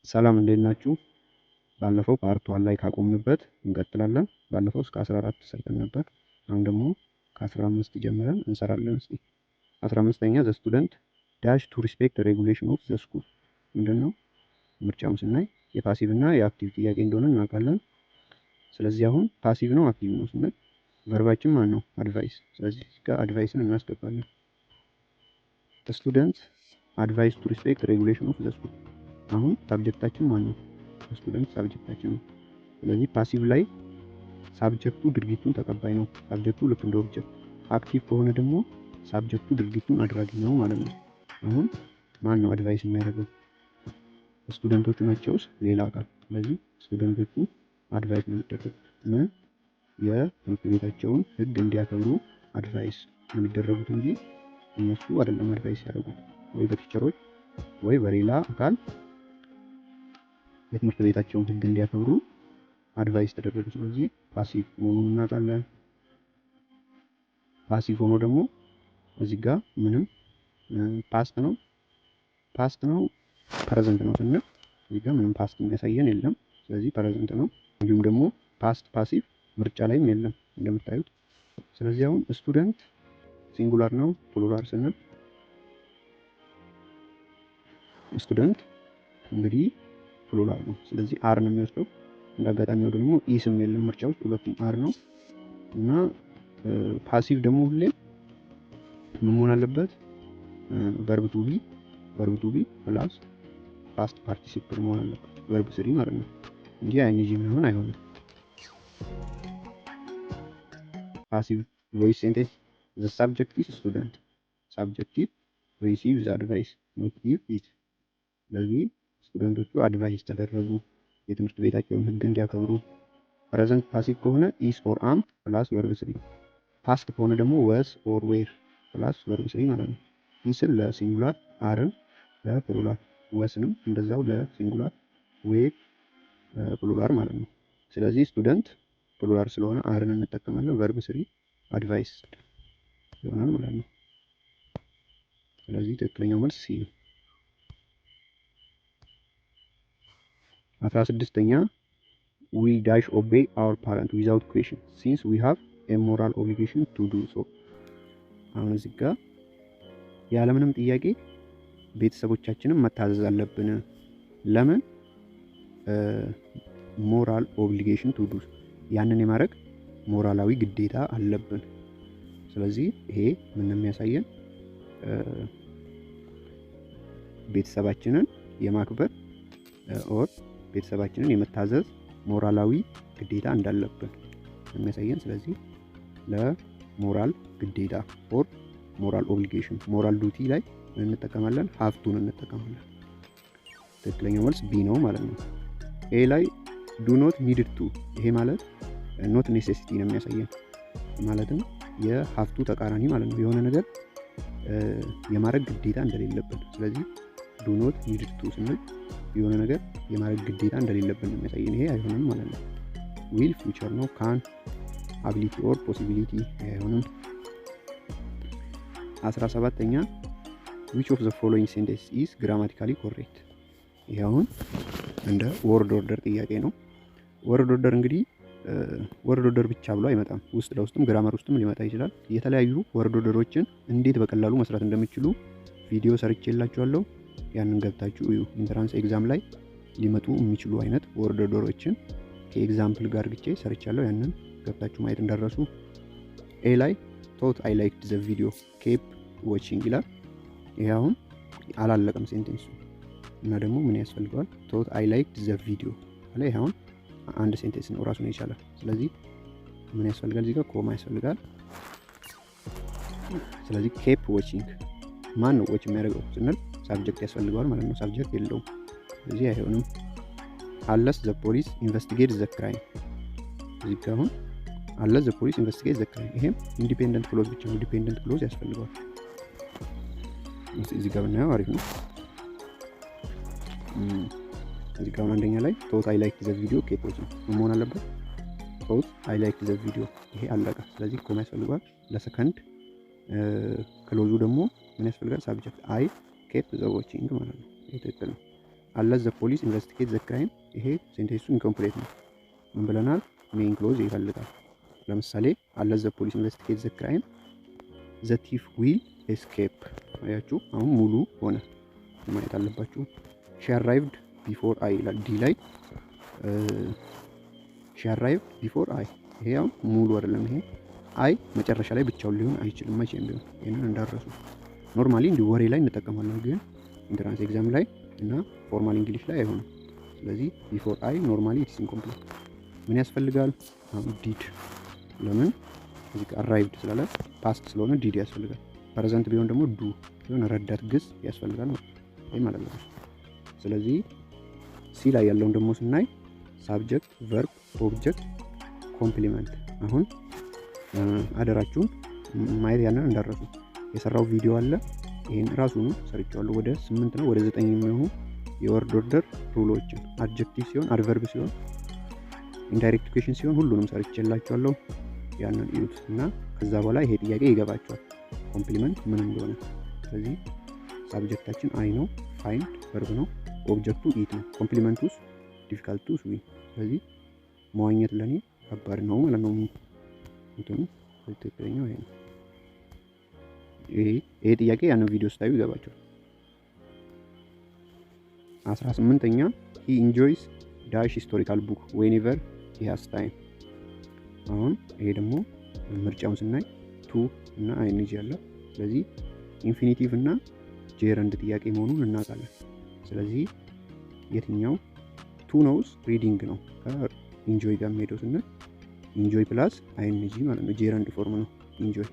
ሰላም እንዴት ናችሁ? ባለፈው ፓርት 1 ላይ ካቆምንበት እንቀጥላለን። ባለፈው እስከ 14 ሰርተን ነበር። አሁን ደግሞ ከ15 ጀምረን እንሰራለን። እስቲ 15ኛ ዘ ስቱደንት ዳሽ ቱ ሪስፔክት ሬጉሌሽን ኦፍ ዘ ስኩል ምንድነው? ምርጫውን ስናይ የፓሲቭ እና የአክቲቭ ጥያቄ እንደሆነ እናውቃለን። ስለዚህ አሁን ፓሲቭ ነው አክቲቭ ነው ስንል ቨርባችን ማን ነው? አድቫይስ። ስለዚህ እዚህ ጋር አድቫይስን እናስገባለን። ዘ ስቱደንት አድቫይስ ቱ ሪስፔክት ሬጉሌሽን ኦፍ ዘ ስኩል። አሁን ሳብጀክታችን ማን ነው? ስቱደንት ሳብጀክታችን ነው። ስለዚህ ፓሲቭ ላይ ሳብጀክቱ ድርጊቱን ተቀባይ ነው። ሳብጀክቱ ልክ እንደ ኦብጀክት። አክቲቭ ከሆነ ደግሞ ሳብጀክቱ ድርጊቱን አድራጊ ነው ማለት ነው። አሁን ማን ነው አድቫይስ የሚያደርገው? ስቱደንቶቹ ናቸውስ ሌላ አካል? ስለዚህ ስቱደንቶቹ አድቫይስ ነው የሚደረጉት። የትምህርት ቤታቸውን ሕግ እንዲያከብሩ አድቫይስ የሚደረጉት እንጂ እነሱ አይደለም አድቫይስ ያደርጉት፣ ወይ በቲቸሮች ወይ በሌላ አካል የትምህርት ቤታቸውን ሕግ እንዲያከብሩ አድቫይስ ተደረጉ። ስለዚህ ፓሲቭ መሆኑን እናውቃለን። ፓሲቭ ሆኖ ደግሞ እዚህ ጋር ምንም ፓስት ነው ፕሬዘንት ነው ስንል እዚህ ጋር ምንም ፓስት የሚያሳየን የለም። ስለዚህ ፕሬዘንት ነው። እንዲሁም ደግሞ ፓስት ፓሲቭ ምርጫ ላይም የለም እንደምታዩት። ስለዚህ አሁን ስቱደንት ሲንጉላር ነው ፕሉራል ስንል ስቱደንት እንግዲህ ፕሉራል ነው። ስለዚህ አር ነው የሚወስደው። እንዳጋጣሚው ደግሞ ኢስም የለም ምርጫ ውስጥ፣ ሁለቱም አር ነው። እና ፓሲቭ ደግሞ ሁሌም ምን መሆን አለበት? ቨርብ ቱ ቢ ፕላስ ፓስት ፓርቲሲፕል መሆን አለበት። ቨርብ ስሪ ማለት ነው እንጂ አይንጂ ምናምን አይሆንም። ፓሲቭ ቮይስ ሴንቴንስ ዘ ሳብጀክት ኢዝ ስቱደንት ሳብጀክቲቭ ሪሲቭ ዘ አድቫይስ ኖት ጊቭ ኢት። ስለዚህ ስቱደንቶቹ አድቫይስ ተደረጉ የትምህርት ቤታቸውን ሕግ እንዲያከብሩ። ፕሬዘንት ፓሲቭ ከሆነ ኢስ ኦር አም ፕላስ ቨርብ ስሪ። ፓስት ከሆነ ደግሞ ወስ ኦር ዌር ፕላስ ቨርብ ስሪ ማለት ነው። ኢስን ለሲንጉላር፣ አርን ለፕሉራል፣ ወስንም እንደዛው ለሲንጉላር፣ ዌር ፕሉራል ማለት ነው። ስለዚህ ስቱደንት ፕሉራል ስለሆነ አርን እንጠቀማለን። ቨርብ ስሪ አድቫይስ ይሆናል ማለት ነው። ስለዚህ ትክክለኛው መልስ ሲ ነው። 16ኛ we dash obey our parent without question since we have a moral obligation to do so። አሁን እዚህ ጋር ያለምንም ጥያቄ ቤተሰቦቻችንን መታዘዝ አለብን። ለምን? ሞራል ኦብሊጌሽን ቱ ዱ፣ ያንን የማድረግ ሞራላዊ ግዴታ አለብን። ስለዚህ ይሄ ምን የሚያሳየን ቤተሰባችንን የማክበር ኦር ቤተሰባችንን የመታዘዝ ሞራላዊ ግዴታ እንዳለብን የሚያሳየን። ስለዚህ ለሞራል ግዴታ ኦር ሞራል ኦብሊጌሽን ሞራል ዱቲ ላይ እንጠቀማለን፣ ሀፍቱን እንጠቀማለን። ትክክለኛው መልስ ቢ ነው ማለት ነው። ኤ ላይ ዱ ኖት ኒድድ ቱ፣ ይሄ ማለት ኖት ኔሴሲቲ ነው የሚያሳየን። ማለትም የሀፍቱ ተቃራኒ ማለት ነው፣ የሆነ ነገር የማድረግ ግዴታ እንደሌለብን። ስለዚህ ዱ ኖት ኒድድ ቱ ስንል የሆነ ነገር የማድረግ ግዴታ እንደሌለብን ነው የሚያሳየን። ይሄ አይሆንም ማለት ነው። ዊል ፊውቸር ነው። ካን አቢሊቲ ኦር ፖሲቢሊቲ አይሆንም። 17ኛ which of the following sentence is grammatically correct። ይሄ አሁን እንደ ወርድ ኦርደር ጥያቄ ነው። ወርድ ኦርደር እንግዲህ ወርድ ኦርደር ብቻ ብሎ አይመጣም። ውስጥ ለውስጥም ግራመር ውስጥም ሊመጣ ይችላል። የተለያዩ ወርድ ኦርደሮችን እንዴት በቀላሉ መስራት እንደሚችሉ ቪዲዮ ሰርቼላችኋለሁ። ያንን ገብታችሁ እዩ። ኢንትራንስ ኤግዛም ላይ ሊመጡ የሚችሉ አይነት ወርድ ኦርደሮችን ከኤግዛምፕል ጋር ግጬ ሰርቻለሁ። ያንን ገብታችሁ ማየት እንዳረሱ። ኤ ላይ ቶት አይ ላይክድ ዘ ቪዲዮ ኬፕ ዋቺንግ ይላል። ይሄ አሁን አላለቀም ሴንቴንሱ እና ደግሞ ምን ያስፈልገዋል? ቶት አይ ላይክድ ዘ ቪዲዮ ላይ አሁን አንድ ሴንቴንስ ነው ራሱን ይቻላል። ስለዚህ ምን ያስፈልጋል? እዚህ ጋር ኮማ ያስፈልጋል። ስለዚህ ኬፕ ዋቺንግ ማን ነው ዎች የሚያደርገው ስንል ሳብጀክት ያስፈልገዋል ማለት ነው። ሳብጀክት የለውም። ስለዚህ አይሆንም። አለስ ዘ ፖሊስ ኢንቨስቲጌት ዘ ክራይም፣ እዚህ ጋር አሁን አለስ ዘ ፖሊስ ኢንቨስቲጌት ዘ ክራይም፣ ይሄም ኢንዲፔንደንት ክሎዝ ብቻ ነው። ዲፔንደንት ክሎዝ ያስፈልገዋል። እዚህ ጋር ብናየው አሪፍ ነው። እዚህ ጋር አንደኛ ላይ ቶት አይ ላይክ ዘ ቪዲዮ ኬፕ ዋቺንግ መሆን አለበት። ቶት አይ ላይክ ዘ ቪዲዮ ይሄ አለቀ። ስለዚህ ኮማ ያስፈልገዋል። ለሰከንድ ክሎዙ ደግሞ ምን ያስፈልጋል? ሳብጀክት አይ ኬፕ ዘ ዋቺንግ ማለት ነው። ይሄ ትክክል ነው። unless the police investigate the crime ይሄ ሴንቴንሱ ኢንኮምፕሌት ነው። ምን ብለናል? ሜን ክሎዝ ይፈልጋል። ለምሳሌ unless the police investigate the crime the thief will escape። አያችሁ አሁን ሙሉ ሆነ ማየት አለባችሁ። she arrived before I ይላል ዲ ላይ she arrived before I ይሄ አሁን ሙሉ አይደለም። ይሄ አይ መጨረሻ ላይ ብቻውን ሊሆን አይችልም መቼም ቢሆን ይሄንን እንዳረሱ። ኖርማሊ እንዲህ ወሬ ላይ እንጠቀማለን ግን ኢንትራንስ ኤግዛም ላይ እና ፎርማል እንግሊሽ ላይ አይሆንም። ስለዚህ ቢፎር አይ ኖርማሊ ኢትስ ኢንኮምፕሊት። ምን ያስፈልጋል? ዲድ። ለምን እዚህ ጋር አራይቭድ ስላለ ፓስት ስለሆነ ዲድ ያስፈልጋል። ፕሬዘንት ቢሆን ደግሞ ዱ የሆነ ረዳት ግስ ያስፈልጋል ማለት ነው። ስለዚህ ሲ ላይ ያለውን ደግሞ ስናይ ሳብጀክት፣ ቨርብ፣ ኦብጀክት፣ ኮምፕሊመንት። አሁን አደራችሁን ማየት ያንን እንዳረሱ። የሰራው ቪዲዮ አለ ይሄን ራሱን ሰርቻለሁ። ወደ 8 ነው ወደ 9 የሚሆኑ የወርድ ኦርደር ሩሎችን አድጀክቲቭ ሲሆን አድቨርብ ሲሆን ኢንዳይሬክት ኩዌሽን ሲሆን ሁሉንም ሰርቼላችኋለሁ። ያንን እዩት እና ከዛ በኋላ ይሄ ጥያቄ ይገባችኋል ኮምፕሊመንት ምን እንደሆነ። ስለዚህ ሳብጀክታችን አይ ነው፣ ፋይንድ ቨርብ ነው፣ ኦብጀክቱ ኢት ነው፣ ኮምፕሊመንቱስ ዲፊካልቱስ ዊ። ስለዚህ መዋኘት ለኔ ከባድ ነው ማለት ነው። እንትኑ ትክክለኛው ይሄ ነው። ይሄ ጥያቄ ያንን ቪዲዮ ስታዩ ይገባችኋል። 18ኛ he enjoys dash historical book whenever he has time። አሁን ይሄ ደግሞ ምርጫውን ስናይ ቱ እና አይንጂ አለ። ስለዚህ ኢንፊኒቲቭ እና ጄረንድ ጥያቄ መሆኑን እናውቃለን። ስለዚህ የትኛው ቱ ነውስ? ሪዲንግ ነው ከኢንጆይ ጋር የሚሄደው ስንል ኢንጆይ ፕላስ አይንጂ ማለት ነው። ጄረንድ ፎርም ነው ኢንጆይ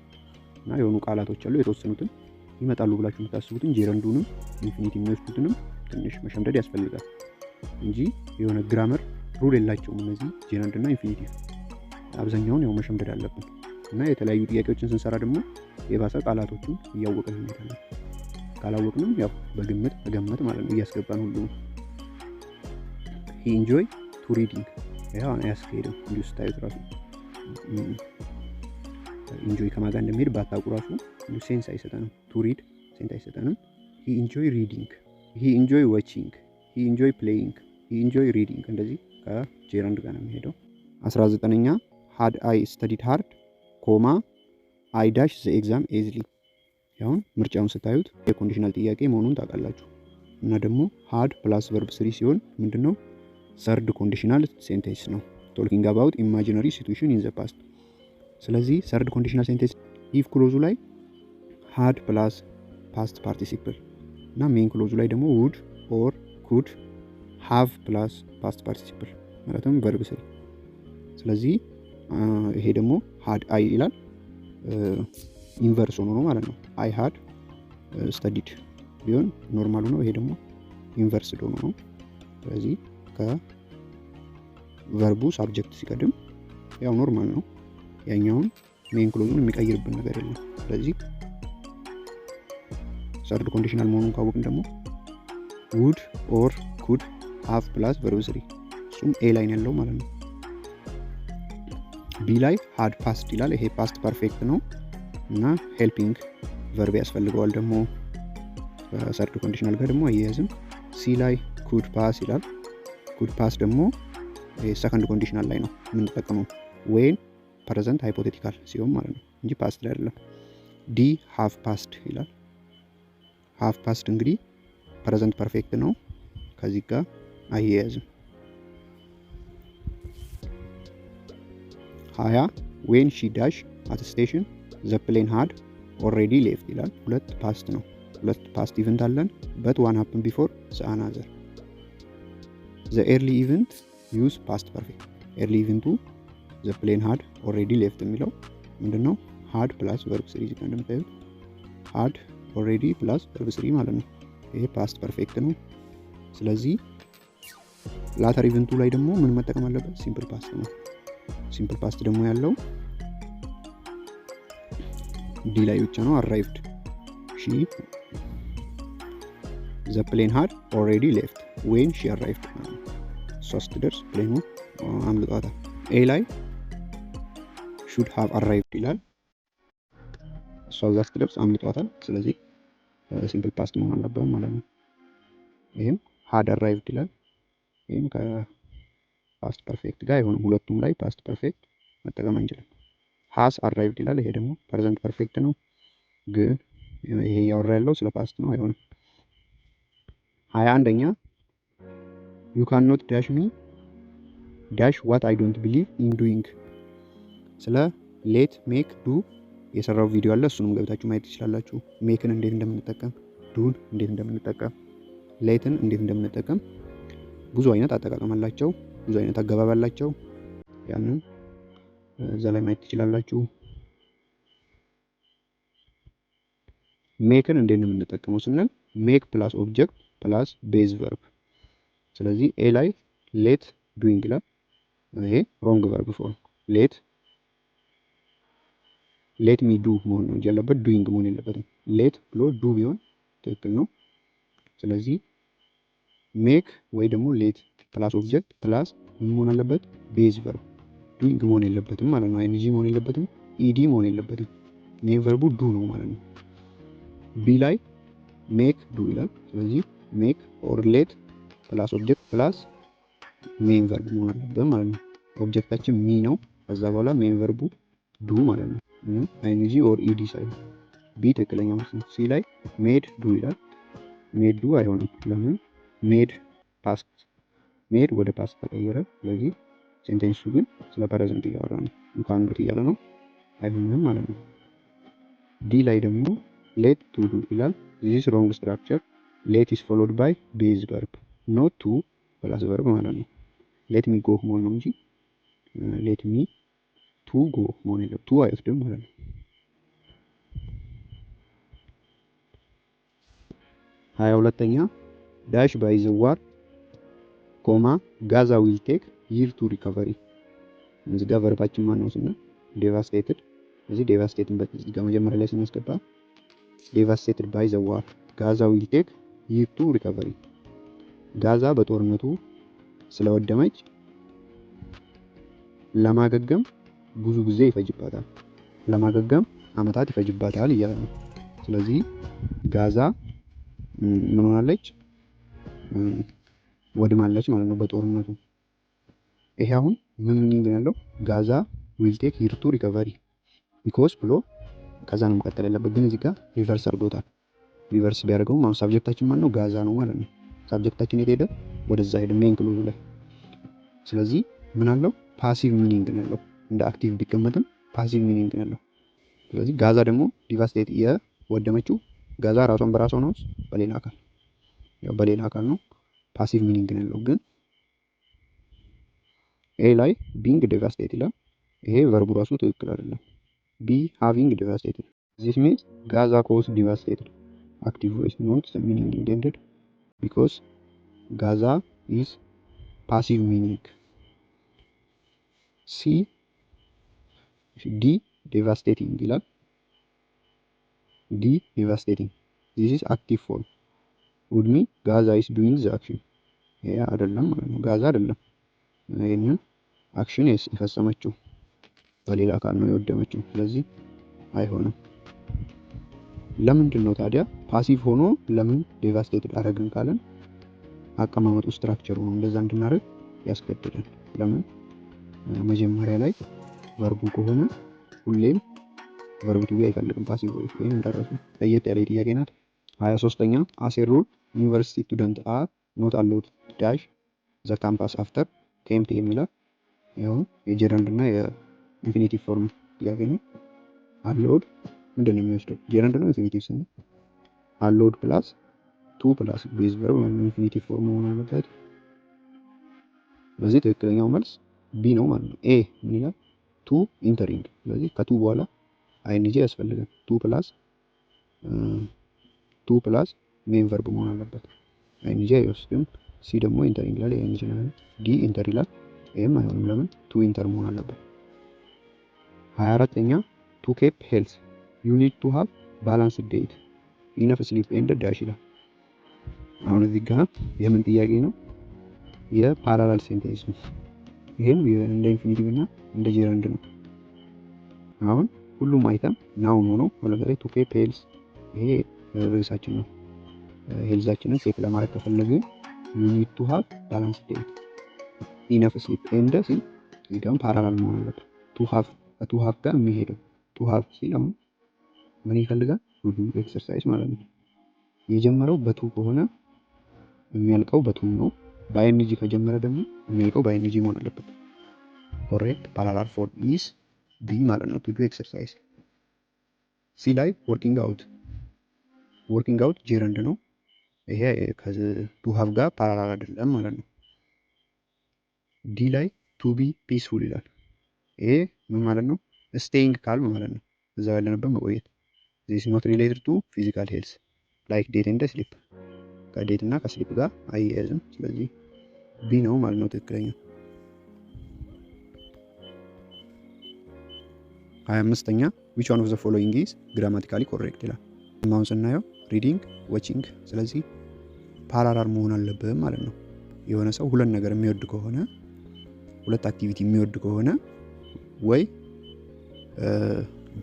እና የሆኑ ቃላቶች አሉ የተወሰኑትን ይመጣሉ ብላችሁ የምታስቡትን ጄረንዱንም ኢንፊኒቲ የሚወስዱትንም ትንሽ መሸምደድ ያስፈልጋል እንጂ የሆነ ግራመር ሩል የላቸውም እነዚህ ጄረንድ እና ኢንፊኒቲቭ። አብዛኛውን ያው መሸምደድ አለብን እና የተለያዩ ጥያቄዎችን ስንሰራ ደግሞ የባሰ ቃላቶቹን እያወቅን እንሄዳለን። ካላወቅንም ያው በግምት መገመት ማለት ነው እያስገባን ሁሉንም። he enjoy to reading ያው አያስኬድም እንዲሁ ስታዩት ራሱ ኢንጆይ ከማጋ እንደሚሄድ ባታውቁ ራሱ ሴንስ አይሰጠንም። ቱ ሪድ ሴንስ አይሰጠንም። he enjoy reading፣ he enjoy watching፣ he enjoy playing፣ he enjoy reading እንደዚህ ከጄረንድ ጋር ነው የሚሄደው። 19ኛ had I studied hard ኮማ I dash the exam easily። ያውን ምርጫውን ስታዩት የኮንዲሽናል ጥያቄ መሆኑን ታውቃላችሁ። እና ደግሞ had ፕላስ verb 3 ሲሆን ምንድነው ሰርድ ኮንዲሽናል ሴንቴንስ ነው talking about imaginary situation in the past። ስለዚህ ሰርድ ኮንዲሽናል ሴንቴንስ ኢፍ ክሎዙ ላይ had ፕላስ ፓስት ፓርቲሲፕል እና ሜን ክሎዙ ላይ ደግሞ would or could have ፕላስ ፓስት ፓርቲሲፕል ማለትም verb 3። ስለዚህ ይሄ ደግሞ had I ይላል ኢንቨርስ ሆኖ ነው ማለት ነው። I had studied ቢሆን ኖርማል ነው። ይሄ ደግሞ ኢንቨርስ ሆኖ ነው። ስለዚህ ከቨርቡ ሳብጀክት ሲቀድም ያው ኖርማል ነው። ያኛውን ሜን ክሎዙን የሚቀይርብን ነገር የለም። ስለዚህ ሰርድ ኮንዲሽናል መሆኑን ካወቅን ደግሞ would or could have ፕላስ verb 3 እሱም ኤ ላይ ነው ያለው ማለት ነው። ቢ ላይ had past ይላል። ይሄ ፓስት ፐርፌክት ነው እና ሄልፒንግ ቨርብ ያስፈልገዋል ደግሞ ሰርድ ኮንዲሽናል ጋር ደግሞ አያያዝም። ሲ ላይ could pass ይላል። could pass ደግሞ ሰከንድ ኮንዲሽናል ላይ ነው የምንጠቀመው when ፕሬዘንት ሃይፖቴቲካል ሲሆን ማለት ነው እንጂ ፓስት ላይ አይደለም። ዲ have passed ይላል። have passed እንግዲህ ፕሬዘንት ፐርፌክት ነው ከዚህ ጋር አያያዝም። 20 when she dash at station the plane had already left ይላል። ሁለት ፓስት ነው። ሁለት ፓስት ኢቨንት አለን but one happened before the another። the early event use past perfect። early event the plane had already left የሚለው ምንድነው? had plus verb 3 እዚህ ጋር እንደምታዩት had already plus verb 3 ማለት ነው። ይሄ past perfect ነው። ስለዚህ later event ላይ ደግሞ ምን መጠቀም አለበት? simple past ነው። simple past ደግሞ ያለው ዲ ላይ ብቻ ነው። arrived she the plane had already left when she arrived እሷ ስትደርስ ፕሌኑ አምልጧታል። ኤ ላይ should have arrived ይላል። እሷ እዛ ስትደርስ አምልጧታል። ስለዚህ ሲምፕል ፓስት መሆን አለበት ማለት ነው። ይሄም had arrived ይላል። ይህም ከፓስት ፐርፌክት ጋር አይሆንም። ሁለቱም ላይ ፓስት ፐርፌክት መጠቀም አንችልም። has arrived ይላል። ይሄ ደግሞ ፕሬዘንት ፐርፌክት ነው፣ ግን ይሄ እያወራ ያለው ስለ ፓስት ነው፣ አይሆንም። 21ኛ you cannot dash me dash what I don't believe in doing። ስለ ሌት ሜክ ዱ የሰራው ቪዲዮ አለ፣ እሱንም ገብታችሁ ማየት ትችላላችሁ። ሜክን እንዴት እንደምንጠቀም፣ ዱን እንዴት እንደምንጠቀም፣ ሌትን እንዴት እንደምንጠቀም ብዙ አይነት አጠቃቀም አላቸው፣ ብዙ አይነት አገባብ አላቸው። ያንን እዛ ላይ ማየት ትችላላችሁ። ሜክን እንዴት ነው የምንጠቀመው ስንል ሜክ ፕላስ ኦብጀክት ፕላስ ቤዝ ቨርብ። ስለዚህ ኤ ላይ ሌት ዱይንግ ይላል። ይሄ ሮንግ ቨርብ ፎርም ሌት ሚ ዱ መሆን ነው እንጂ ያለበት ዱይንግ መሆን የለበትም። ሌት ብሎ ዱ ቢሆን ትክክል ነው። ስለዚህ ሜክ ወይ ደግሞ ሌት ፕላስ ኦብጀክት ፕላስ ምን መሆን አለበት? ቤዝ ቨርብ። ዱይንግ መሆን የለበትም ማለት ነው። አይንጂ መሆን የለበትም፣ ኢዲ መሆን የለበትም። ሜን ቨርቡ ዱ ነው ማለት ነው። ቢ ላይ ሜክ ዱ ይላል። ስለዚህ ሜክ ኦር ሌት ፕላስ ኦብጀክት ፕላስ ሜን ቨርብ መሆን አለበት ማለት ነው። ኦብጀክታችን ሚ ነው፣ ከዛ በኋላ ሜን ቨርቡ ዱ ማለት ነው። አይንጂ ኦር ኢዲ ሳይሆን ቢ ትክክለኛ መልስ ነው። ሲ ላይ ሜድ ዱ ይላል። ሜድ ዱ አይሆንም። ለምን? ሜድ ፓስት፣ ሜድ ወደ ፓስት ተቀየረ። ስለዚህ ሴንቴንሱ ግን ስለ ፕሬዘንት እያወራ ነው፣ እንኳን ዶት እያለ ነው፣ አይሆንም ማለት ነው። ዲ ላይ ደግሞ ሌት ቱ ዱ ይላል። ዚስ ሮንግ ስትራክቸር ሌት ኢስ ፎሎድ ባይ ቤዝ ቨርብ ኖት ቱ ፕላስ ቨርብ ማለት ነው። ሌት ሚ ጎ መሆን ነው እንጂ ሌት ሚ ቱ ጎ መሆን የለም። ቱ አይወስድም ማለት ነው። 22ኛ ዳሽ ባይ ዘ ዋር ኮማ ጋዛ ዊል ቴክ ይር ቱ ሪከቨሪ። እዚህ ጋር ቨርባችን ማን ነው ስንል ዴቫስቴትድ። እዚህ ዴቫስቴትድ በዚህ ጋር መጀመሪያ ላይ ስናስገባ ዴቫስቴትድ ባይ ዘ ዋር ጋዛ ዊል ቴክ ይር ቱ ሪከቨሪ። ጋዛ በጦርነቱ ስለወደመች ለማገገም ብዙ ጊዜ ይፈጅባታል፣ ለማገገም አመታት ይፈጅባታል እያለ ነው። ስለዚህ ጋዛ ምን ሆናለች? ወድማለች ማለት ነው በጦርነቱ። ይሄ አሁን ምን ያለው ጋዛ ዊል ቴክ ይር ቱ ሪከቨሪ ቢኮዝ ብሎ ከዛ ነው መቀጠል ያለበት፣ ግን እዚህ ጋር ሪቨርስ አድርጎታል። ሪቨርስ ቢያደርገው ማለት ሳብጀክታችን ማን ነው? ጋዛ ነው ማለት ነው። ሳብጀክታችን የት ሄደ? ወደዛ ሄደ ሜን ክሉዝ ላይ። ስለዚህ ምን አለው? ፓሲቭ ሚኒንግ ነው ያለው። እንደ አክቲቭ ቢቀመጥም ፓሲቭ ሚኒንግ ነው ያለው። ስለዚህ ጋዛ ደግሞ ዲቫስቴት የወደመችው ጋዛ ራሷን በራሷ ነው በሌላ አካል፣ ያው በሌላ አካል ነው። ፓሲቭ ሚኒንግ ነው ያለው። ግን ኤ ላይ ቢንግ ዲቫስቴት ይላል። ይሄ ቨርቡ ራሱ ትክክል አይደለም። ቢ ሃቪንግ ዲቫስቴትድ ዚስ ሚንስ ጋዛ ኮዝ ዲቫስቴትድ active voice not the meaning intended because Gaza is passive meaning. C D devastating ይላል። D devastating this is active form would mean Gaza is doing the action። ይሄ አይደለም ማለት ነው። ጋዛ አይደለም ይሄንን አክሽን የፈጸመችው በሌላ አካል ነው የወደመችው። ስለዚህ አይሆንም። ለምንድን ነው ታዲያ ፓሲቭ ሆኖ ለምን ዴቫስቴትድ አደረግን ካለን አቀማመጡ ስትራክቸሩ ነው እንደዛ እንድናደርግ ያስገድዳል። ለምን መጀመሪያ ላይ ቨርቡ ከሆነ ሁሌም ቨርቡ ቱ ቢ አይፈልግም ፓሲቭ ቮይስ። ወይም እንደራሱ ለየት ያለ ጥያቄ ናት። 23ኛ አስ ኤ ሩል ዩኒቨርሲቲ ስቱደንት አር ኖት አሎውድ ዳሽ ዘ ካምፓስ አፍተር ቴምፕ የሚላል ያው የጀረንድ እና የኢንፊኒቲቭ ፎርም ጥያቄ ነው። አሎውድ ምንድን ነው የሚወስደው? ጀረንድ ነው ኢንፊኒቲቭ ስንል አሎድ ፕላስ ቱ ፕላስ ቤዝ ቨርብ ወይም ኢንፊኒቲቭ ፎርም መሆን አለበት። ስለዚህ ትክክለኛው መልስ ቢ ነው ማለት ነው። ኤ ምን ይላል? ቱ ኢንተሪንግ። ስለዚህ ከቱ በኋላ አይንጂ ያስፈልጋል። ቱ ፕላስ ሜን ቨርብ መሆን አለበት። አይንጂ አይወስድም። ሲ ደግሞ ኢንተሪንግ ይላል። አይንጂ ነው። ዲ ኢንተር ይላል። ኤም አይሆንም። ለምን? ቱ ኢንተር መሆን አለበት። 24ኛ ቱ ኬፕ ሄልዝ ዩ ኒድ ቱ ሃቭ ባላንስድ ዳይት ኢነፍ ስሊፕ ኤንድ ዳሽ ይላል። አሁን እዚህ ጋር የምን ጥያቄ ነው? የፓራላል ሴንቴንስ ነው። ይሄም እንደ ኢንፊኒቲቭ እና እንደ ጀረንድ ነው። አሁን ሁሉም አይተም ናውን ሆኖ ለምሳሌ ቱ ኬፕ ሄልዝ ይሄ ርዕሳችን ነው። ሄልዛችንን ቼክ ለማድረግ ከፈለግን you need to have balanced diet, enough sleep and ሲል ይህ ደግሞ ፓራላል መሆን አለበት። ቱ ሃቭ ጋር የሚሄደው ቱ ሃቭ ሲል አሁን ምን ይፈልጋል? ኤክሰርሳይዝ ማለት ነው። የጀመረው በቱ ከሆነ የሚያልቀው በቱ ነው። በአይኤንጂ ከጀመረ ደግሞ የሚያልቀው በአይኤንጂ መሆን አለበት። ኮሬክት ፓራላል ፎር ኢዝ ቢ ማለት ነው። ቱ ዱ ኤክሰርሳይዝ። ሲ ላይ ወርኪንግ አውት ጄረንድ ነው። ይሄ ቱ ሃቭ ጋር ፓራላል አይደለም ማለት ነው። ዲ ላይ ቱ ቢ ፒስፉል ይላል። ይሄ ምን ማለት ነው? ስቴይንግ ካልም ማለት ነው። እዛው ያለንበት መቆየት። ዚስ ኖት ሪሌትድ ቱ ፊዚካል ሄልስ ላይክ ዴት ኤንድ ስሊፕ። ከዴት እና ከስሊፕ ጋር አያያዝም። ስለዚህ ቢ ነው ማለት ነው ትክክለኛ። 25ኛ which one of the following is grammatically correct ይላል። አሁን ስናየው ሪዲንግ ዋቺንግ፣ ስለዚህ ፓራላል መሆን አለብህ ማለት ነው። የሆነ ሰው ሁለት ነገር የሚወድ ከሆነ ሁለት አክቲቪቲ የሚወድ ከሆነ ወይ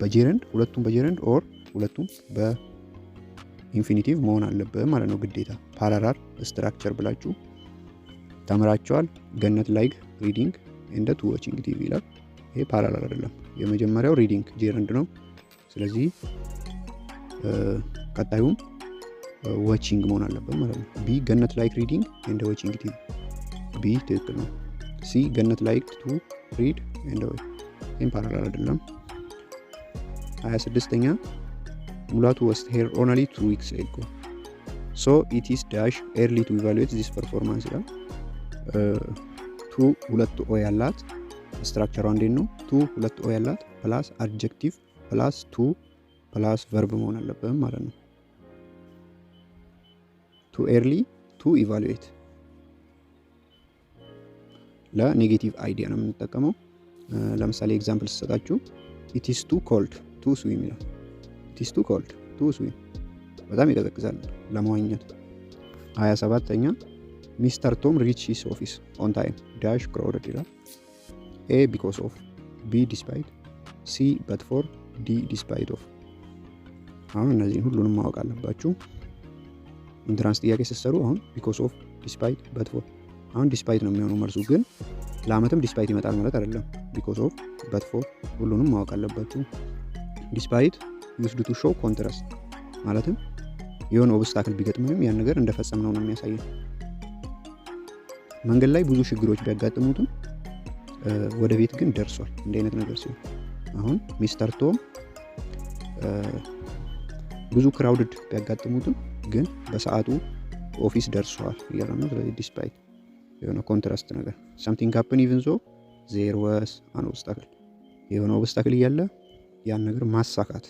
በጀረንድ ሁለቱም በጀረንድ ኦር ሁለቱም በኢንፊኒቲቭ መሆን አለብህ ማለት ነው ግዴታ። ፓራላል ስትራክቸር ብላችሁ ተምራቸዋል። ገነት ላይክ ሪዲንግ ኤንድ ቱ ዋቺንግ ቲቪ ይላል። ይሄ ፓራላል አይደለም። የመጀመሪያው ሪዲንግ ጀረንድ ነው። ስለዚህ ቀጣዩም ዋቺንግ መሆን አለበት ማለት ነው። ቢ ገነት ላይክ ሪዲንግ ኤንድ ዋቺንግ ቲቪ፣ ቢ ትክክል ነው። ሲ ገነት ላይክ ቱ ሪድ ኤንድ ዋች፣ ይህም ፓራላል አይደለም። 26ኛ ሙላቱ was here only 2 weeks ago so it is dash early to evaluate this performance ይላል። ቱ ሁለት ኦ ያላት ስትራክቸሯ እንዴት ነው? ቱ ሁለት ኦ ያላት ፕላስ አድጀክቲቭ ፕላስ ቱ ፕላስ ቨርብ መሆን አለበት ማለት ነው። ቱ ኤርሊ ቱ ኢቫሉዌት ለኔጌቲቭ አይዲያ ነው የምንጠቀመው። ለምሳሌ ኤግዛምፕል ስሰጣችሁ it is too cold to swim ይላል። it is too cold to swim በጣም ይቀዘቅዛል ለመዋኘት። 27ኛ ሚስተር ቶም ሪች ሂስ ኦፊስ ኦን ታይም ዳሽ ክራውድድ ይላል። ኤ ቢኮዝ ኦፍ፣ ቢ ዲስፓይት፣ ሲ በት ፎር፣ ዲ ዲስፓይት ኦፍ። አሁን እነዚህን ሁሉንም ማወቅ አለባችሁ። ኢንትራንስ ጥያቄ ስትሰሩ አሁን ቢኮዝ ኦፍ፣ ዲስፓይት፣ በት ፎር። አሁን ዲስፓይት ነው የሚሆነው መልሱ፣ ግን ለአመትም ዲስፓይት ይመጣል ማለት አይደለም። ቢኮዝ ኦፍ፣ በት ፎር ሁሉንም ማወቅ አለባችሁ። ዲስፓይት ዩዝድ ቱ ሾው ኮንትራስት፣ ማለትም የሆነ ኦብስታክል ቢገጥምንም ያን ነገር እንደፈጸምነው ነው የሚያሳየው። መንገድ ላይ ብዙ ችግሮች ቢያጋጥሙትም ወደ ቤት ግን ደርሷል። እንደ አይነት ነገር ሲሆን አሁን ሚስተር ቶም ብዙ ክራውድድ ቢያጋጥሙትም ግን በሰዓቱ ኦፊስ ደርሷል እያለ ነው። ስለዚህ ዲስፓይት የሆነ ኮንትራስት ነገር something happen even though there was an obstacle፣ የሆነ ኦብስታክል እያለ ያን ነገር ማሳካት